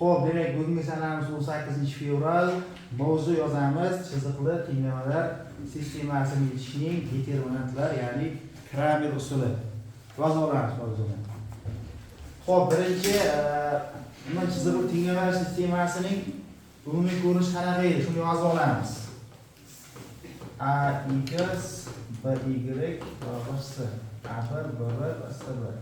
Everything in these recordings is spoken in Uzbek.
Xo'p, demak, bugungi sanamiz 18-fevral. Mavzu yozamiz: chiziqli tenglamalar sistemasini yechishning determinantlari, ya'ni Kramer usuli. Yozib olamiz mavzuni. Xo'p, birinchi nima chiziqli tenglamalar sistemasining umumiy ko'rinishi qanaqa edi? Shuni yozib olamiz. A x b y barabar c. A1 b1 va c1.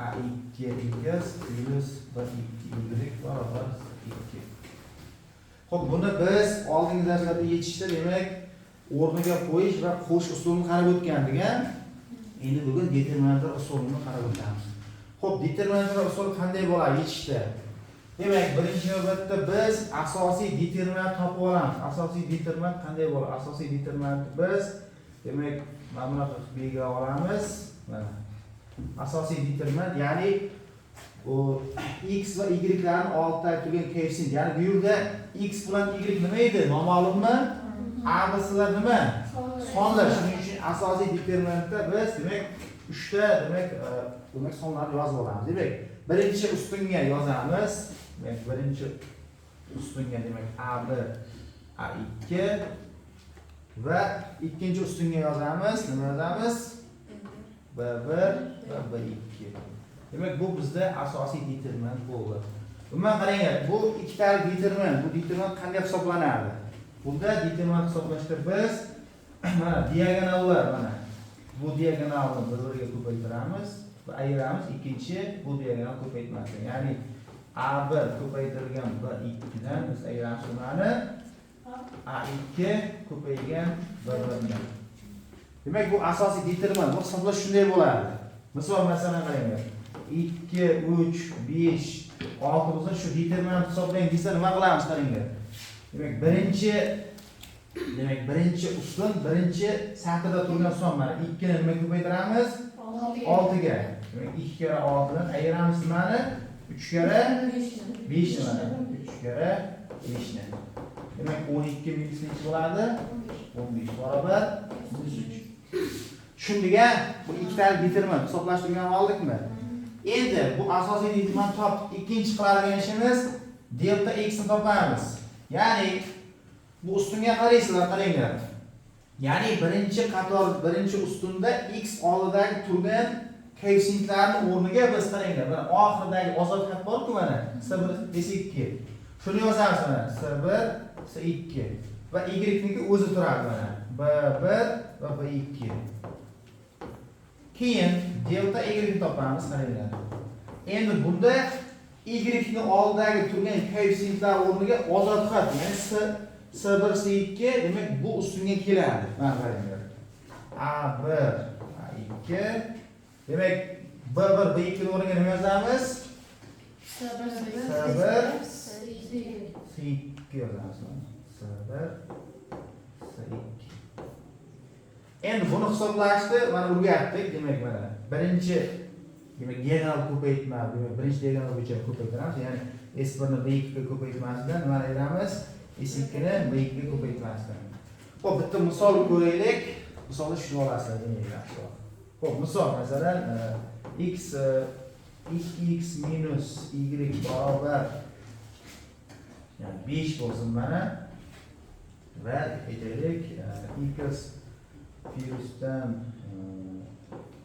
A2x plus b2y barabar c2. Xo'p, buni biz oldingi darslarda yechishda demak o'rniga qo'yish va qo'shish usulini qarab o'tgandik. Endi bugun determinantlar usulini qarab o'tamiz. Xo'p, determinantlar usuli qanday bo'ladi yechishda? Demak, birinchi navbatda biz asosiy determinant topib olamiz. Asosiy determinant qanday bo'ladi? Asosiy determinantni biz demak mana bunaqa belgi olamiz. Mana asosiy determinant, ya'ni u x va y larning oldida turgan koeffitsient. Ya'ni bu yerda x bilan y nima edi? Noma'lummi? A va c'lar nima? Sonlar. Shuning uchun asosiy determinantda biz demak 3 ta demak sonlarni yozib olamiz. Demak, birinchi ustunga yozamiz. Demak, birinchi ustunga demak A1, A2 va ikkinchi ustunga yozamiz. Nima yozamiz? B1 va B2. Demak, bu bizda asosiy determinant bo'ldi. Umuman qaranglar, bu ikkita determinant. Bu determinant qanday hisoblanadi? Bunda determinant hisoblashda biz mana diagonallar, mana bu diagonalni bir-biriga ko'paytiramiz va ayiramiz. Ikkinchi bu diagonal ko'paytmasdan, ya'ni A1 ko'paytirilgan B2 dan biz ayiramiz buni A2 ko'paygan B1 dan. Demak, bu asosiy determinant. Bu hisoblash shunday bo'ladi. Misol masalan qaranglar. 2, 3, 5, 6 bo'lsa shu determinant hisoblang desa nima qilamiz qaranglar. Demak, birinchi ustun, birinchi satrda turgan son mana 2 ni nima ko'paytiramiz? 6 ga. Demak, 2 kere 6 dan ayiramiz nimani? 3 kere 5 ni mana. 3 kere 5 ni. Demak, 12 minus necha bo'ladi? 15 barobar 3. Tushundik-a? Bu ikkita determinant hisoblashtirgan oldikmi? Endi bu asosiy determinant topib, ikkinchi qiladigan ishimiz delta x ni topamiz. Ya'ni bu ustunga qaraysizlar, qaranglar. Ya'ni birinchi qator, birinchi ustunda x oldidagi turgan koeffitsiyentlarning o'rniga biz qaranglar. Mana oxiridagi ozod xat bor-ku mana, c1 c2. Shuni yozamiz mana, c1 c2 va y niki o'zi turadi mana, b1 va b2. Keyin delta y ni topamiz, qaranglar. Endi bunda y ni oldidagi turgan koeffitsiyentlar o'rniga ozod xat, ya'ni c1 c2 demak bu ustunga keladi. Mana qaranglar. a1 a2 demak b1 b2 ni o'rniga nima yozamiz? c1 c2 yozamiz. c1 c2. Endi buni hisoblashni mana o'rgatdik. Demak, mana birinchi demak diagonal ko'paytma, demak birinchi diagonal bo'yicha ko'paytiramiz. Ya'ni s1 ni b2 ga ko'paytmasidan nima ayiramiz? s2 ni b2 ga ko'paytmasidan. Xo'p, bitta misol ko'raylik. Misolni tushunib olasizlar demak yaxshiroq. Xo'p, misol masalan x minus y barobar ya'ni 5 bo'lsin mana va aytaylik x virusdan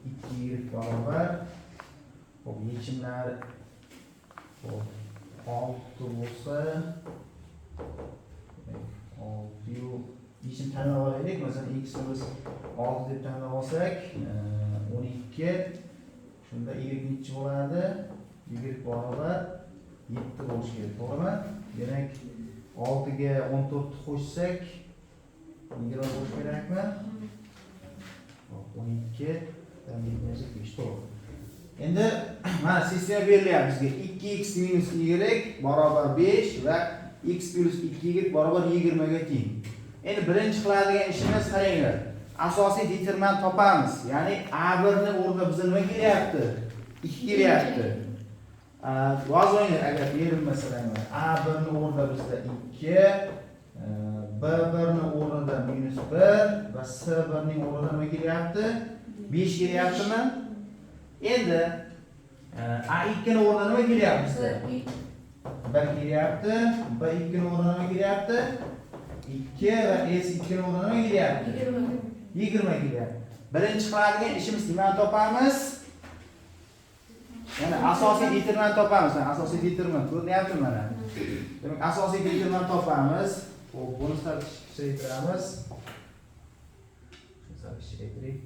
2y barobar. Xo'p, yechimlar 6 bo'lsa 6 yechim tanlab olaylik. Masalan x biz 6 deb tanlab olsak 12, shunda y nechi bo'ladi? Y barobar 7 bo'lishi kerak, to'g'rimi? Demak 6 ga 14 qo'shsak y bo'lishi kerakmi? 12 dan 7 5 to'g'ri. Endi mana sistema berilyapti bizga. 2x minus y barobar 5 va x plus 2y barobar 20 ga teng. Endi birinchi qiladigan ishimiz qaranglar. Asosiy determinant topamiz. Ya'ni A1 ni o'rniga bizga nima kelyapti? 2 kelyapti. Yozinglar agar berilmasalar. A1 ni o'rniga bizda 2, B1 ni o'rniga minus 1 va C1 ning o'rniga nima kelyapti? 5 kelyaptimi? Endi A2 ni o'rniga nima kelyapti bizda? 1 kelyapti, B2 ning o'rniga nima kelyapti? 2 va S2 ning o'rniga nima kelyapti? 20 kelyapti. Birinchi qiladigan ishimiz nimani topamiz? Yana asosiy determinant topamiz. Asosiy determinant ko'rinyaptimi mana? Demak, asosiy determinant topamiz. Xo'p, buni sal kichiktiramiz. Sal kichiktiraylik.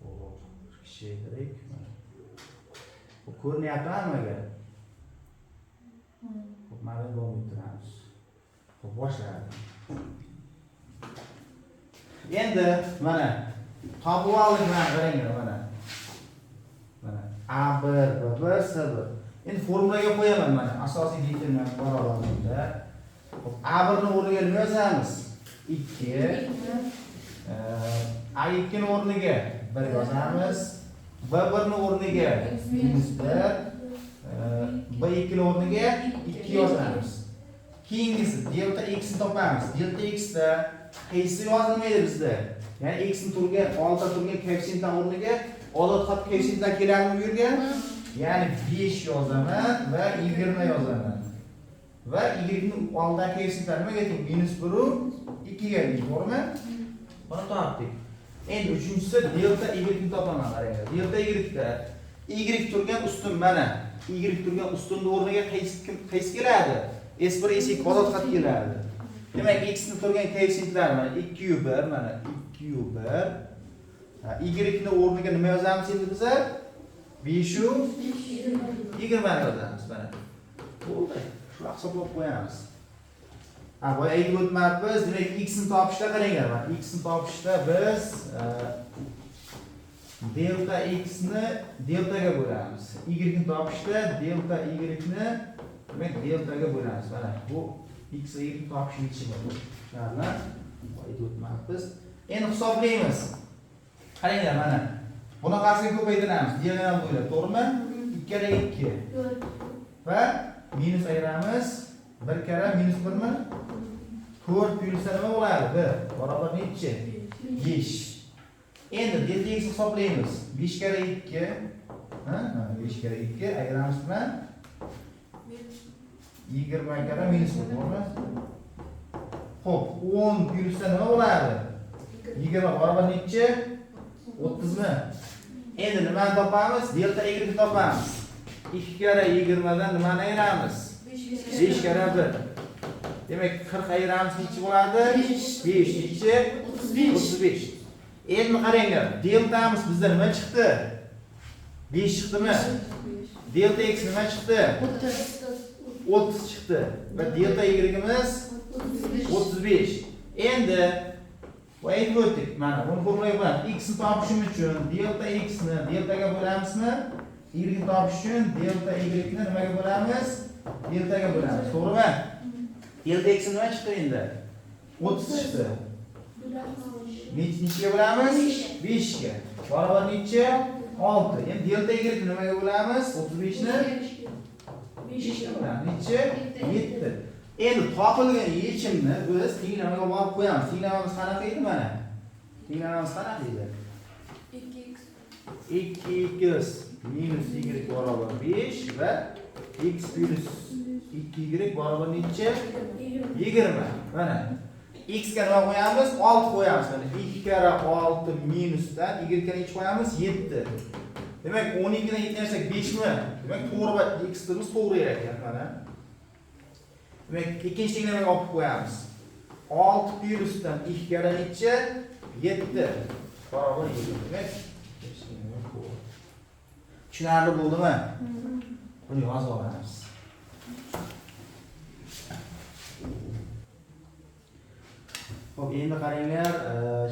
Xo'p, kichiktiraylik. Bu ko'rinyaptimi nimaga? Xo'p, mana davom ettiramiz. Xo'p, boshlaymiz. Endi mana topib oldik mana qarang mana. Mana A1 B1 C1. Endi formulaga qo'yaman mana asosiy determinant bor olamda. Xo'p, A1 ning o'rniga nima yozamiz? 2. A2 ning o'rniga 1 yozamiz. B1 ning o'rniga -1. B2 ning o'rniga 2 yozamiz. Keyingisi delta x ni topamiz. Delta x da qaysi yozilmaydi bizda? Ya'ni x ni turgan, oltita turgan koeffitsiyentdan o'rniga odat xat koeffitsiyentdan keladimi bu yerga? Ya'ni 5 yozaman va 20 yozaman. Va y ning oldidagi koeffitsiyentlar nimaga teng? -1 u 2 ga teng, to'g'rimi? Buni topdik. Endi uchinchisi delta y ni topaman, qarang. Delta y da y turgan ustun mana. Y turgan ustunning o'rniga qaysi keladi? S1 S2 odat xat keladi. Demak, x ni turgan koeffitsiyentlar mana 2u1 mana 2u1. Y ni o'rniga nima yozamiz endi biz? 5u 20 yozamiz mana. Bo'ldi. Shu hisoblab qo'yamiz. Boya aytib o'tmayapmiz. Demak, x ni topishda qaranglar mana. X ni topishda biz delta x ni deltaga bo'lamiz. Y ni topishda delta y ni demak deltaga bo'lamiz. Mana bu x va y ni topishning yechimi bu. Tushunarlimi? Aytib o'tmayapmiz. Endi hisoblaymiz. Qaranglar mana. Bunaqasiga ko'paytiramiz. Diagonal bo'ylab, to'g'rimi? 2 kara 2. Va minus ayiramiz. 1 kara minus 1 mi? 4 plyus nima bo'ladi? 1 barobar nechi? 5. Endi delta x hisoblaymiz. 5 kara 2. Ha? 5 kara 2 ayiramiz bilan 20 kara minus 1, to'g'rimi? Xo'p, 10 plyus nima bo'ladi? 20 barobar nechi? 30 mi? Endi nimani topamiz? Delta y ni topamiz. 2 kara 20 dan nimani ayiramiz? 5 kara 1. Demak, 40 ayiramiz nechi bo'ladi? 5 nechi? 35. Endi qaranglar, deltamiz bizda nima chiqdi? 5 chiqdimi? Delta x nima chiqdi? 30 chiqdi. Va delta y'imiz 35. Endi aytib o'tdik. Mana buni formulaga qo'yamiz. X ni topishim uchun delta x ni deltaga bo'lamizmi? Y ni topish uchun delta y ni nimaga bo'lamiz? Deltaga bo'lamiz. To'g'rimi? Delta x nima chiqdi endi? 30 chiqdi. Nechiga bo'lamiz? 5 ga. Barobar nechi? 6. Endi delta y ni nimaga bo'lamiz? 35 ni 5 ga bo'lamiz. Nechi? 7. Endi topilgan yechimni biz tenglamaga borib qo'yamiz. Tenglamamiz qanaqa edi mana? Tenglamamiz qanaqa edi? 2x minus y barobar 5 va x plus 2y barobar nechi? 20. Mana x ga nima qo'yamiz? 6 qo'yamiz. Mana 2 kara 6 minusdan y ga nechi qo'yamiz? 7. Demak, 12 dan 7 narsak 5 mi? Demak, to'g'ri x imiz to'g'ri ekan mana. Demak, ikkinchi tenglamaga olib qo'yamiz. 6 plyusdan 2 kara nechi? 7 barobar 7. Demak, tushunarli bo'ldimi? Buni yozib olamiz. Xo'p, endi qaranglar,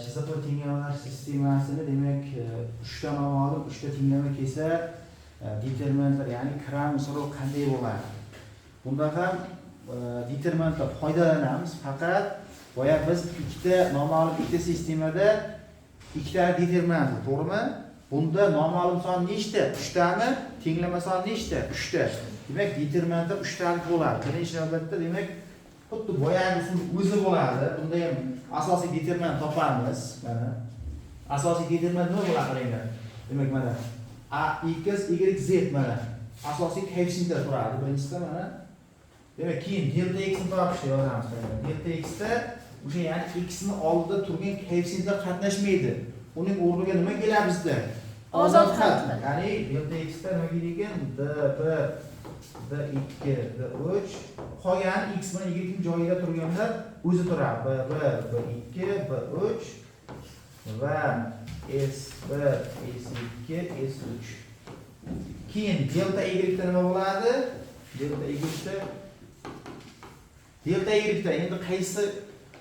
shizofren tenglamalar sistemasini demak 3 ta noma'lum, 3 ta tenglama kelsa, determinantlar, ya'ni kira misoli qanday bo'ladi? Bunda ham determinantdan foydalanamiz, faqat boya biz ikkita noma'lum ikkita sistemada ikkita determinant, to'g'rimi? Bunda noma'lum son nechta? 3 tami? Tenglama son nechta? 3 ta. Demak, determinantda 3 talik bo'ladi. Birinchi navbatda demak, xuddi boyagi usul o'zi bo'ladi. Bunda ham asosiy determinant topamiz. Mana asosiy determinant nima bo'ladi qaranglar. Demak, mana a x y z mana asosiy koeffitsiyentlar turadi. Birinchisida mana demak, keyin delta x ni topishni yozamiz. Delta x da o'sha ya'ni x ni oldida turgan koeffitsiyentlar qatnashmaydi. Uning o'rniga nima keladi bizda? Ozod xat. Ya'ni delta x da nima kelar ekan? d1, d2, d3. Qolgan x bilan y ning joyida turganlar o'zi turadi. b1, b2, b3 va s1, s2, s3. Keyin delta y da nima bo'ladi? Delta y da endi qaysi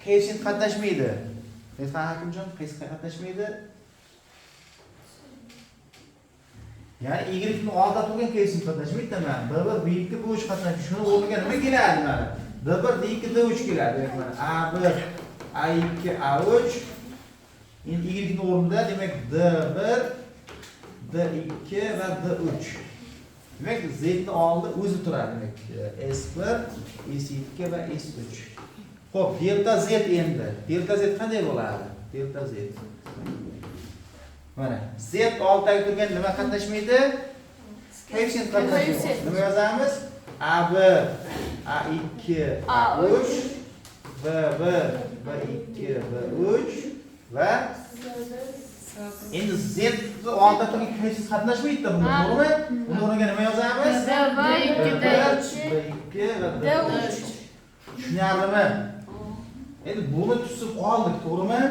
koeffitsient qatnashmaydi? Aytgan Hakimjon, qaysi qatnashmaydi? Ya'ni y ning oldida turgan koeffitsient qatnashmaydi mana. b1, b2, b3 qatnashmaydi. Shuni o'rniga nima keladi mana? d1, d2, d3 keladi. Demak mana a1, a2, a3. Endi y ning o'rnida demak d1, d2 va d3. Demak z ni oldida o'zi turadi demak. s1, s2 va s3. Xo'p, delta z endi. Delta z qanday bo'ladi? Delta z. Mana z oldidagi turgan nima qatnashmaydi? Koeffitsient qatnashmaydi. Nima yozamiz? a1, a2, a3, b1, b2, b3 va endi z oldida turgan koeffitsient qatnashmaydi-da, bunda to'g'rimi? Buni o'rniga nima yozamiz? b2 va d3. Tushunarlimi? Endi buni tushib qoldik, to'g'rimi?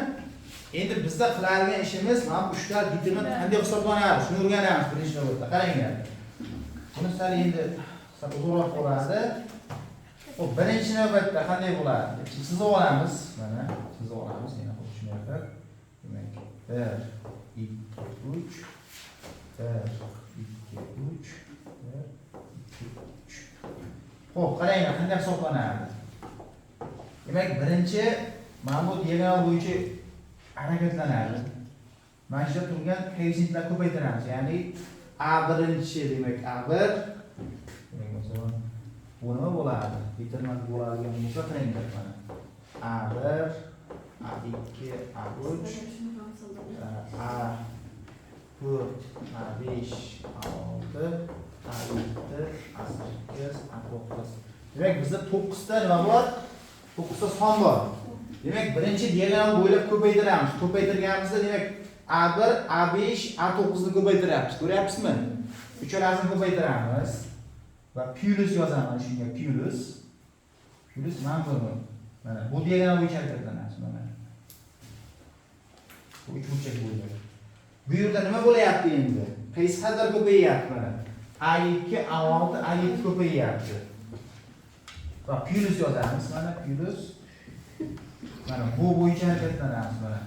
Endi bizda qiladigan ishimiz mana bu uchta determinant qanday hisoblanadi? Shuni o'rganamiz birinchi navbatda. Qaranglar. Buni sal endi uzoqroq bo'ladi. Xo'p, birinchi navbatda qanday bo'ladi? Sizni olamiz. Mana sizni olamiz. Yana qo'shimcha. Demak, 1, 2, 3, 1, 2, 3, 3. Xo'p, qaranglar, qanday hisoblanadi? Demak, birinchi mana bu diagonal bo'yicha harakatlanadi. Mana shu turgan koeffitsiyentlar ko'paytiramiz. Ya'ni a1 demak a1 demak masalan bu nima bo'ladi? Determinant bo'ladigan bo'lsa qaranglar mana. a1, a2, a3, a4, a5, a6, a7, a8, a9. Demak bizda 9 ta nima bor? 9 ta son bor. Demak, birinchi diagonal bo'ylab ko'paytiramiz. Ko'paytirganimizda demak A1, A5, A9 ni ko'paytiryapmiz. Ko'ryapsizmi? Uchalasini ko'paytiramiz va plus yozamiz shunga plus. Plus mana buni. Mana bu diagonal bo'yicha harakatlanamiz mana. Bu uch burchak bo'ylab. Bu yerda nima bo'layapti endi? Qaysi qadar ko'payyapti mana? A2, A6, A7 ko'payyapti. Va plus yozamiz mana plus. Mana bu bo'yicha harakatlanamiz mana.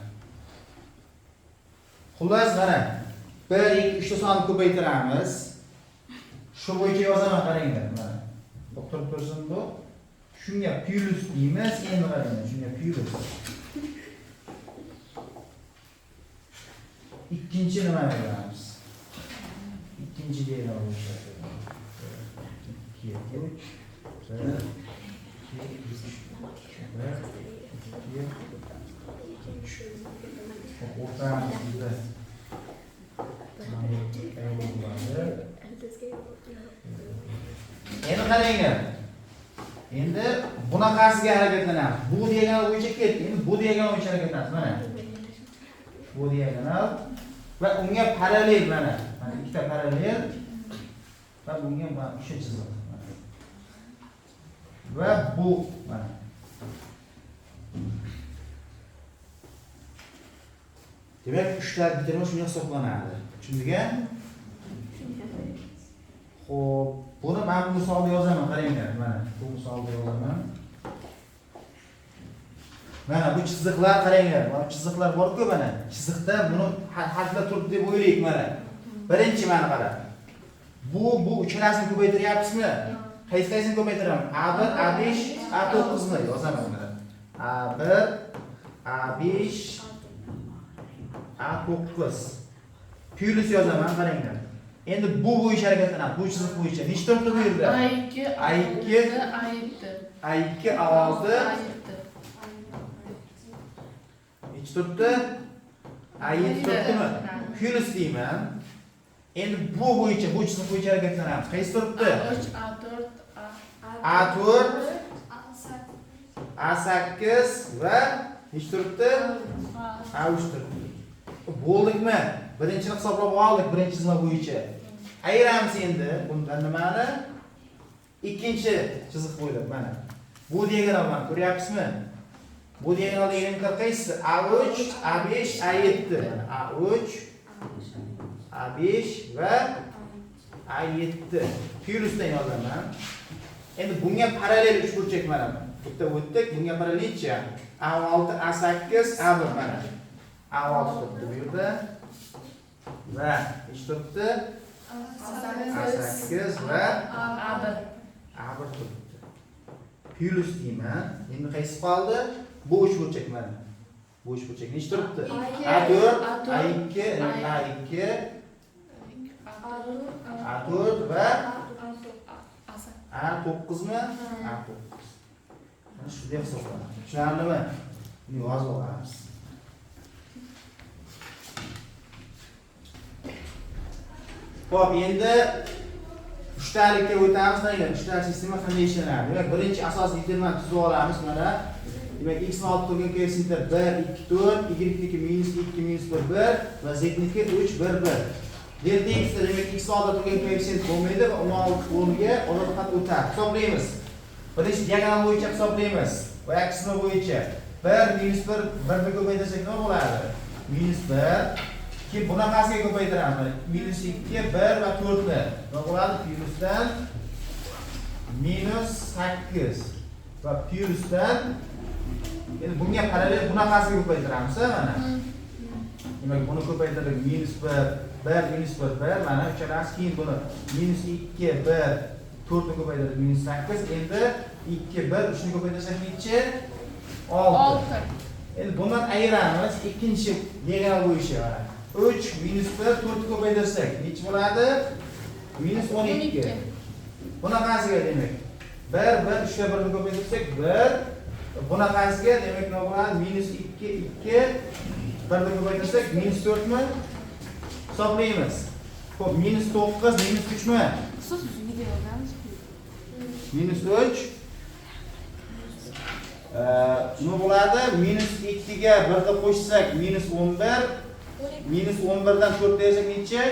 Xullas mana 1, 2, 3 ta sonni ko'paytiramiz. Shu bo'yicha yozaman qaranglar mana. To'xtab tursin bu. Shunga plus deymiz, endi qaranglar, shunga plus. Ikkinchi nima yozamiz? Ikkinchi diagonal bo'yicha. 2, 3, 1, 2, 3. O'rtamizda endi qaranglar. Endi bunaqasiga harakatlanamiz. Bu diagonal bo'yicha ketdi. Endi bu diagonal bo'yicha harakatlanamiz. Mana. Bu diagonal va unga parallel mana. Mana ikkita parallel va bunga mana o'sha chiziq. Va bu mana. Demak, uchta bitirma shunga hisoblanadi. Tushundingmi? Xo'p, buni men bu misolda yozaman, qaranglar. Mana bu misolda yozaman. Mana bu chiziqlar qaranglar. Mana chiziqlar bor-ku mana. Chiziqda buni harflar turibdi deb o'ylaylik mana. Birinchi mana qara. Bu uchalasini ko'paytiryapsizmi? Qaysini ko'paytiraman? A1, A5, A9 ni yozaman mana. A1, A5, A9. Plus yozaman, qaranglar. Endi bu bo'yicha harakatlanadi. Bu chiziq bo'yicha. Nechta turibdi bu yerda? A2, A2, A6. Nechta turibdi? A7 turibdimi? Plus deyman. Endi bu bo'yicha, bu chiziq bo'yicha harakatlanamiz. Qaysi turibdi? A4, A8 va nech turibdi? A3 turibdi. Bo'ldikmi? Birinchini hisoblab oldik, birinchi chizma bo'yicha. Ayiramiz endi bundan nimani? Ikkinchi chiziq bo'ylab mana. Bu diagonalni ko'ryapsizmi? Bu diagonalda elementlar qaysi? A3, A5, A7. Mana A3, A5 va A7. Plyusdan yozaman. Endi bunga parallel uchburchak mana. Bitta o'tdik, bunga parallelchi A6, A8, A1 mana. A6 turibdi bu yerda. Va nech turibdi? A8 va A1 turibdi. Plus deyman. Endi qaysi qoldi? Bu uchburchak mana. Bu uchburchak nech turibdi? A4, A2, A2, A4 va A9mi? A9. Mana shunday hisoblanadi. Tushunarlimi? Buni yozib olamiz. Xo'p, endi uchtalikka o'tamiz. Mana uchtalik sistema qanday ishlanadi? Demak, birinchi asosiy determinant tuzib olamiz. Mana demak, x ni olib turgan koeffitsient 1, 2, 4, y niki -2, -1, 1 va z niki 3, 1, 1. Delta x demak x oldida turgan koeffitsient bo'lmaydi va uni o'rniga odam faqat o'tadi. Hisoblaymiz. Birinchi diagonal bo'yicha hisoblaymiz. Va aksini bo'yicha 1, -1, 1 ni ko'paytirsak nima bo'ladi? -1. Keyin bunaqasiga ko'paytiramiz. -2, 1 va 4 ni. Nima bo'ladi? Plyusdan -8 va plyusdan endi bunga parallel bunaqasiga ko'paytiramiz, mana. Demak, buni ko'paytirdik -1, 1, -1, mana uchalasi keyin buni -2, 1, 4 ni ko'paytirdik -8. Endi 2, 1, 3 ni ko'paytirsak nechi? 6. Endi bundan ayiramiz ikkinchi diagonal bo'yicha mana. 3, -1, 4 ni ko'paytirsak nechi bo'ladi? -12. Bunaqasiga demak 1, 1, 3 ga 1 ni ko'paytirsak 1. Bunaqasiga demak nima bo'ladi? -2, 2, 1 ni ko'paytirsak -4 mi? Hisoblaymiz. Xo'p, -9, -3 mi? -3. Nima bo'ladi? -2 ga 1 ni qo'shsak -11. -11 dan 4 bersak necha?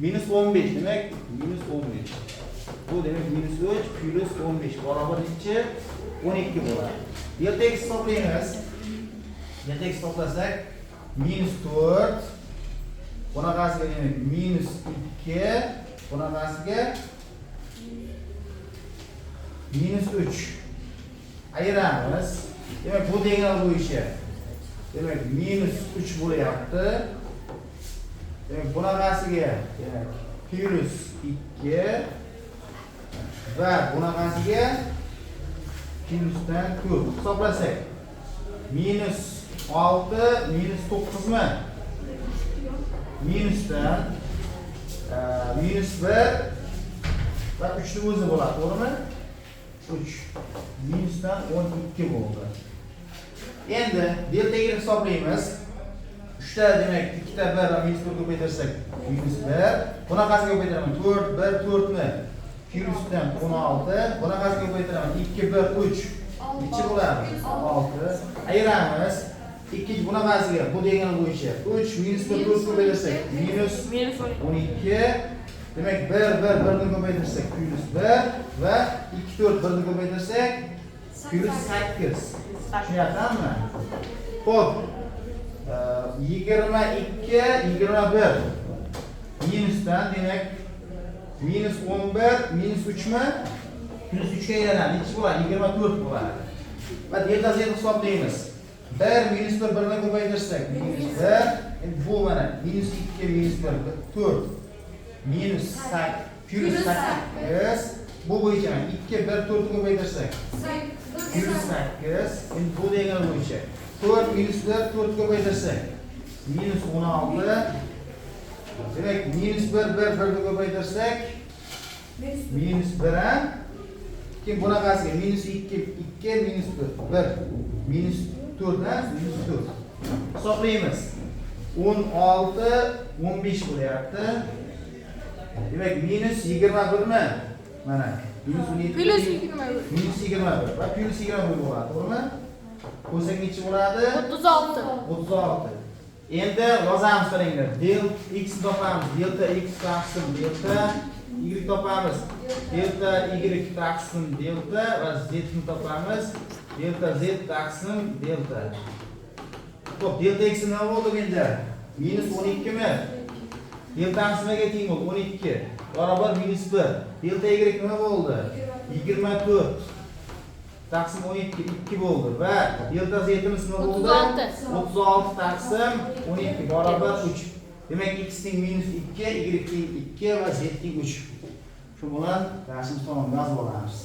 -15. Demak, -15. Bu demak -3 plus 15 barobar necha? 12 bo'ladi. Delta x hisoblaymiz. Delta x hisoblasak -4. Bunaqasiga demak -2. Bunaqasiga -3. Ayiramiz. Demak, bu diagonal bo'yicha demak -3 bo'lyapti. Demak, bunaqasiga demak +2 va bunaqasiga plusdan 4 hisoblasak -6, -9 mi? Minusdan -1 va 3 ni o'zi bo'ladi, to'g'rimi? 3. Minusdan 12 bo'ldi. Endi delta y hisoblaymiz. 3 ta demak 2 ta 1 va -1 ko'paytirsak -1. Bunaqasiga ko'paytiraman 4, 1, 4 ni plusdan 16. Bunaqasiga ko'paytiraman 2, 1, 3. Necha bo'ladi? 6. Ayiramiz. Ikkinchi bunaqasiga bu diagonal bo'yicha 3, -1, 4 ko'paytirsak -12. Demak 1, 1, 1 ni ko'paytirsak +1 va 2, 4 1 ni ko'paytirsak +8. Tushunyapsizmi? Xo'p. 22, 21 minusdan demak -11, -3 mi? +3 ga aylanadi. Nechi bo'ladi? 24 bo'ladi. Va delta z hisoblaymiz. 1, -1 1 ni ko'paytirsak -1. Endi bu mana -2, -1 4 -8 +8. Bu bo'yicha 2, 1, 4 ni ko'paytirsak +8. Endi bu diagonal bo'yicha 4, -1 4 ko'paytirsak -16. Demak -1, 1, 1 ni ko'paytirsak -1 ham. Keyin bunaqasiga -2, 2, -1, 1, -4 ha, -4. Hisoblaymiz. 16 15 bo'lyapti. Demak, minus 21 mi? Mana, minus 17. Plus 21. Minus 21 va plus 21 bo'ladi, to'g'rimi? Qo'ysak necha bo'ladi? 36. 36. Endi yozamiz qaranglar. Del x topamiz. Delta x taqsim delta y topamiz. Delta y taqsim delta va z ni topamiz. Delta z taqsim delta. Xo'p, delta x nima bo'ldi endi? Minus 12 mi? Deltamiz nimaga teng bo'ldi? 12 barobar minus 1. Delta y nima bo'ldi? 24 taqsim 12 2 bo'ldi va delta z'imiz nima bo'ldi? 36 taqsim 12 barobar 3. Demak, x ning minus 2, y ning 2 va z ning 3. Shu bilan darsimiz tamom yozib olamiz.